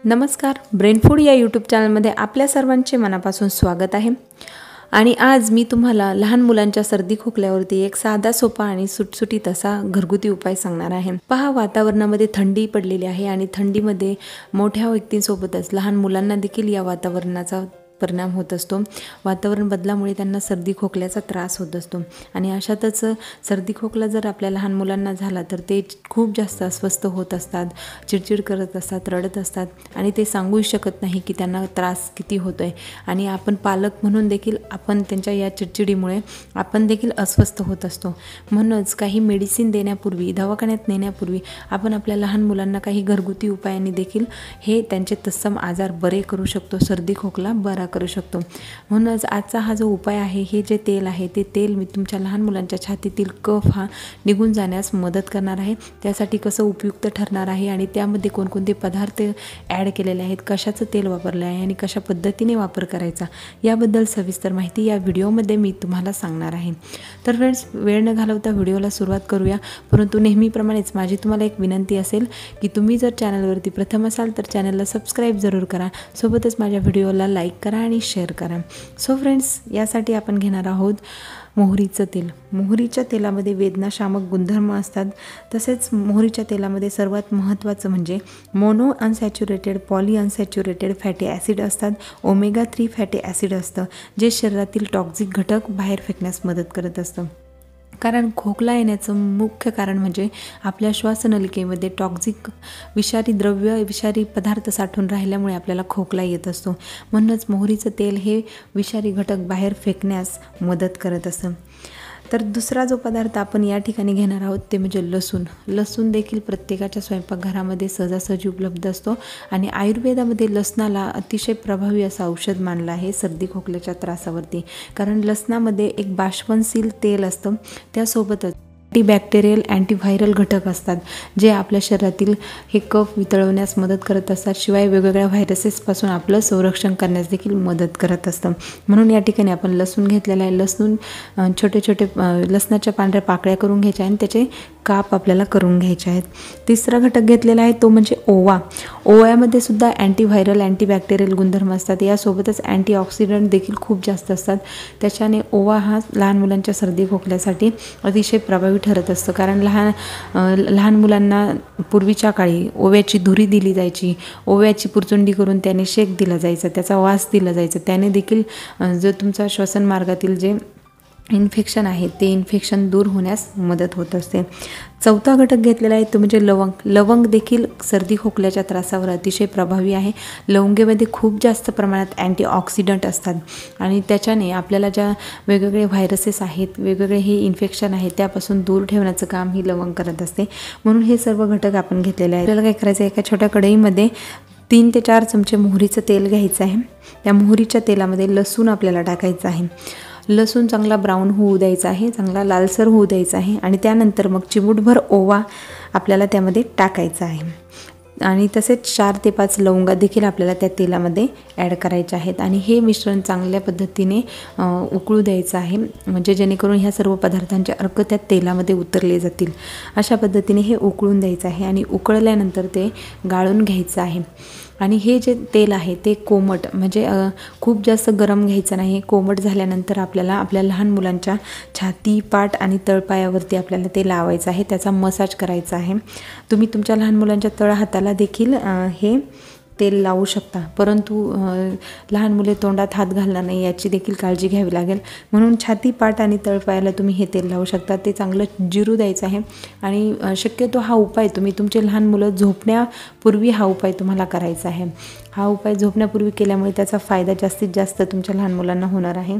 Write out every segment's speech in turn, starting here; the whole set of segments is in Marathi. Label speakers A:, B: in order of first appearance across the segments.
A: नमस्कार, ब्रेन फूड या यूट्यूब चॅनलमध्ये आपल्या सर्वांचे मनापासून स्वागत आहे। आणि आज मी तुम्हाला लहान मुलांच्या सर्दी खोकल्यावरती एक साधा सोपा आणि सुटसुटीत असा घरगुती उपाय सांगणार आहे। पहा, वातावरणामध्ये थंडी पडलेली आहे आणि थंडीमध्ये मोठ्या व्यक्तींसोबतच लहान मुलांना देखील या वातावरणाचा परिणाम होत असतो। वातावरण बदलामुळे त्यांना सर्दी खोकल्याचा त्रास होत असतो आणि अशातच सर्दी खोकला जर आपल्या लहान मुलांना झाला तर ते खूप जास्त अस्वस्थ होत असतात, चिडचिड करत असतात, रडत असतात आणि ते सांगू शकत नाही की त्यांना त्रास किती होतोय। आणि आपण पालक म्हणून देखील आपण त्यांच्या या चिडचिडीमुळे आपण देखील अस्वस्थ होत असतो। म्हणूनच काही मेडिसिन देण्यापूर्वी, दवाखान्यात नेण्यापूर्वी आपण आपल्या लहान मुलांना काही घरगुती उपायांनी देखील हे त्यांचे तत्सम आजार बरे करू शकतो, सर्दी खोकला बरा करू शकतो। म्हणूनच आजचा हा जो उपाय आहे, हे जे तेल आहे ते तेल मी तुमच्या लहान मुलांच्या छातीतील कफ हा निघून जाण्यास मदत करणार आहे। त्यासाठी कसं उपयुक्त ठरणार आहे आणि त्यामध्ये कोणकोणते पदार्थ ॲड केलेले आहेत, कशाचं तेल वापरलं आहे आणि कशा पद्धतीने वापर करायचा याबद्दल सविस्तर माहिती या व्हिडिओमध्ये मी तुम्हाला सांगणार आहे। तर फ्रेंड्स, वेळ न घालवता व्हिडिओला सुरुवात करूया। परंतु नेहमीप्रमाणेच माझी तुम्हाला एक विनंती असेल की तुम्ही जर चॅनलवरती प्रथम असाल तर चॅनलला सबस्क्राईब जरूर करा, सोबतच माझ्या व्हिडिओला लाईक करा आणि शेअर करा। सो फ्रेंड्स, यासाठी आपण घेणार आहोत मोहरीचं तेल। मोहरीच्या तेलामध्ये वेदनाशामक गुणधर्म असतात। तसेच मोहरीच्या तेलामध्ये सर्वात महत्त्वाचं म्हणजे mono unsaturated, poly unsaturated fatty acid असतात। ओमेगा 3 फॅटी ॲसिड असतं, जे शरीरातील टॉक्झिक घटक बाहेर फेकण्यास मदत करत असतं। कारण खोकला येण्याचं मुख्य कारण म्हणजे आपल्या श्वासनलिकेमध्ये टॉक्झिक विषारी द्रव्य, विषारी पदार्थ साठून राहिल्यामुळे आपल्याला खोकला येत असतो। म्हणूनच मोहरीचं तेल हे विषारी घटक बाहेर फेकण्यास मदत करत असतं। तर दुसरा जो पदार्थ आपण या ठिकाणी घेणार आहोत ते म्हणजे लसूण। लसूण देखील प्रत्येकाच्या स्वयंपाकघरामध्ये सहजासहजी उपलब्ध असतो आणि आयुर्वेदामध्ये लसणाला अतिशय प्रभावी असं औषध मानलं आहे सर्दी खोकल्याच्या त्रासावरती। कारण लसणामध्ये एक बाष्पनशील तेल असतं, त्यासोबतच अँटीबॅक्टेरियल, अँटीव्हायरल घटक असतात, जे आपल्या शरीरातील हे कफ वितळवण्यास मदत करत असतात। शिवाय वेगवेगळ्या व्हायरसेसपासून आपलं संरक्षण करण्यास देखील मदत करत असतं। म्हणून या ठिकाणी आपण लसूण घेतलेला आहे। लसूण छोटे छोटे लसणाच्या पांढऱ्या पाकळ्या करून घ्यायच्या आणि त्याचे काप आपल्याला करून घ्यायचे आहेत। तिसरा घटक घेतलेला आहे तो म्हणजे ओवा। ओव्यामध्ये सुद्धा अँटीव्हायरल, अँटीबॅक्टेरियल गुणधर्म असतात। यासोबतच अँटीऑक्सिडंट देखील खूप जास्त असतात। त्याच्याने ओवा हा लहान मुलांच्या सर्दी खोकल्यासाठी अतिशय प्रभावी ठरत असतं। कारण लहान मुलांना पूर्वीच्या काळी ओव्याची धुरी दिली जायची, ओव्याची पुरचुंडी करून त्याने शेक दिला जायचा, त्याचा वास दिला जायचा। त्याने देखील जो तुमचा श्वसन मार्गातील जे इन्फेक्शन आहे ते इन्फेक्शन दूर होण्यास मदत होत असते। चौथा घटक घेतलेला आहे तो म्हणजे लवंग। लवंग देखील सर्दी खोकल्याच्या त्रासावर अतिशय प्रभावी आहे। लवंगेमध्ये खूप जास्त प्रमाणात अँटीऑक्सिडंट असतात आणि त्याच्याने आपल्याला ज्या वेगवेगळे व्हायरसेस आहेत, वेगवेगळे हे इन्फेक्शन आहे त्यापासून दूर ठेवण्याचं काम ही लवंग करत असते। म्हणून हे सर्व घटक आपण घेतलेले आहेत। आपल्याला काय करायचं आहे, एका छोट्या कढईमध्ये 3 ते 4 चमचे मोहरीचं तेल घ्यायचं आहे। त्या मोहरीच्या तेलामध्ये लसूण आपल्याला टाकायचं आहे। लसूण चांगला ब्राऊन होऊ द्यायचा आहे, चांगला लालसर होऊ द्यायचा आहे आणि त्यानंतर मग चिमूटभर ओवा आपल्याला त्यामध्ये टाकायचा आहे आणि तसेच 4 ते 5 लवंगा देखील आपल्याला त्या तेलामध्ये ॲड करायच्या आहेत आणि हे मिश्रण चांगल्या पद्धतीने उकळू द्यायचं आहे, म्हणजे जेणेकरून ह्या सर्व पदार्थांचे अर्क त्या तेलामध्ये उतरले जातील। अशा पद्धतीने हे उकळून द्यायचं आहे आणि उकळल्यानंतर ते गाळून घ्यायचं आहे। आणि हे जे तेल आहे ते कोमट, म्हणजे खूप जास्त गरम घ्यायचं नाही। कोमट झाल्यानंतर आपल्याला आपल्या लहान मुलांच्या छाती, पाठ आणि तळपायावरती आपल्याला ते लावायचं आहे, त्याचा मसाज करायचा आहे। तुम्ही तुमच्या लहान मुलांच्या तळहाताला देखील हे तेल लावू शकता, परंतु लहान मुले तोंडात हात घालणार नाही याची देखील काळजी घ्यावी लागेल। म्हणून छाती, पाठ आणि तळपायाला तुम्ही हे तेल लावू शकता। ते चांगलं जिरू द्यायचं आहे आणि शक्यतो हा उपाय तुम्ही तुमचे लहान मुलं झोपण्यापूर्वी हा उपाय तुम्हाला करायचा आहे। हा उपाय झोपण्यापूर्वी केल्यामुळे त्याचा फायदा जास्तीत जास्त तुमच्या लहान मुलांना होणार आहे।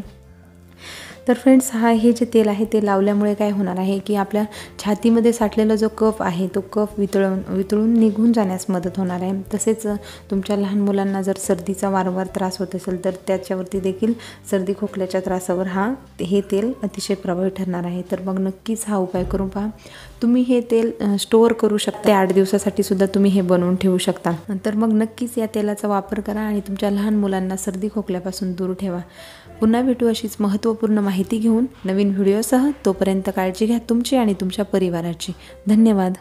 A: तर फ्रेंड्स, हे जे तेल आहे ते लावल्यामुळे काय होणार आहे की आपल्या छातीमध्ये साठलेला जो कफ आहे तो कफ वितळून निघून जाण्यास मदत होणार आहे। तसेच तुमच्या लहान मुलांना जर सर्दीचा वारंवार त्रास होत असेल तर त्याच्यावरती देखील सर्दी खोकल्याच्या त्रासावर हे तेल अतिशय प्रभावी ठरणार आहे। तर मग नक्कीच हा उपाय करून पहा। तुम्ही हे तेल स्टोअर करू शकता, 8 दिवसासाठी सुद्धा तुम्ही हे बनवून ठेवू शकता। तर मग नक्कीच या तेलाचा वापर करा आणि तुमच्या लहान मुलांना सर्दी खोकल्यापासून दूर ठेवा। पुन्हा भेटू अशीच महत्त्वपूर्ण माहिती घेऊन नवीन व्हिडिओसह। तोपर्यंत काळजी घ्या तुमची आणि तुमच्या परिवाराची। धन्यवाद।